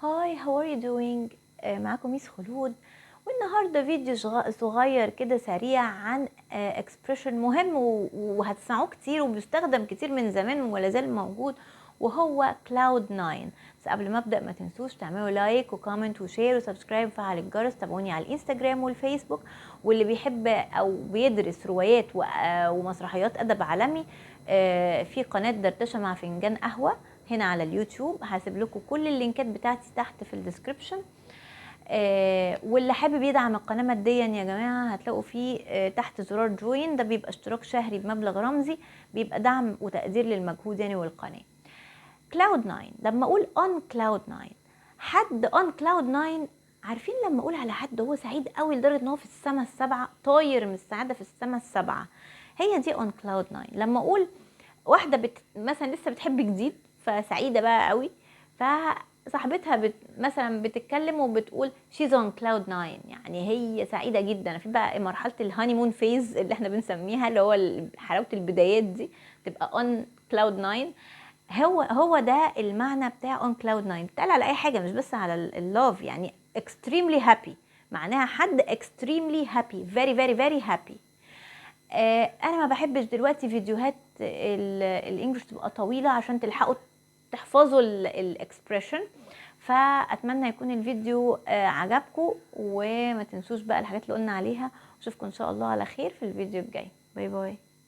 هاي هاو ار يو دوينج. معاكم ميس خلود، والنهارده فيديو صغير كده سريع عن اكسبريشن مهم وهتسمعوه كتير وبيستخدم كتير من زمان ولا زال موجود، وهو كلاود 9. بس قبل ما ابدا ما تنسوش تعملوا لايك وكومنت وشير وسبسكرايب وفعل الجرس. تابعوني على الانستجرام والفيسبوك، واللي بيحب او بيدرس روايات ومسرحيات ادب عالمي في قناه دردشه مع فنجان قهوه هنا على اليوتيوب. هسيب لكم كل اللينكات بتاعتي تحت في الديسكريبشن. واللي حابب يدعم القناه ماديا يا جماعه هتلاقوا فيه تحت زرار جوين، ده بيبقى اشتراك شهري بمبلغ رمزي، بيبقى دعم وتقدير للمجهود يعني والقناه. كلاود 9، لما اقول اون كلاود 9، حد اون كلاود 9، عارفين لما اقول على حد هو سعيد قوي لدرجه ان هو في السماء السبعه، طاير من السعاده في السماء السبعه، هي دي اون كلاود 9. لما اقول واحده مثلا لسه بتحب جديد فسعيده بقى قوي، فصاحبتها مثلا بتتكلم وبتقول she's on cloud 9، يعني هي سعيده جدا. في بقى مرحله الهانيمون فيز اللي احنا بنسميها، اللي هو حلاوه البدايات دي، تبقى on cloud 9. هو ده المعنى بتاع on cloud 9. بتقال على اي حاجه، مش بس على اللوف. يعني extremely happy معناها حد extremely happy، very very very happy. انا ما بحبش دلوقتي فيديوهات الانجليش تبقى طويله عشان تلحقوا تحفظوا الاكسبريشن. فاتمنى يكون الفيديو عجبكم، وما تنسوش بقى الحاجات اللي قلنا عليها. اشوفكم ان شاء الله على خير في الفيديو الجاي. باي باي.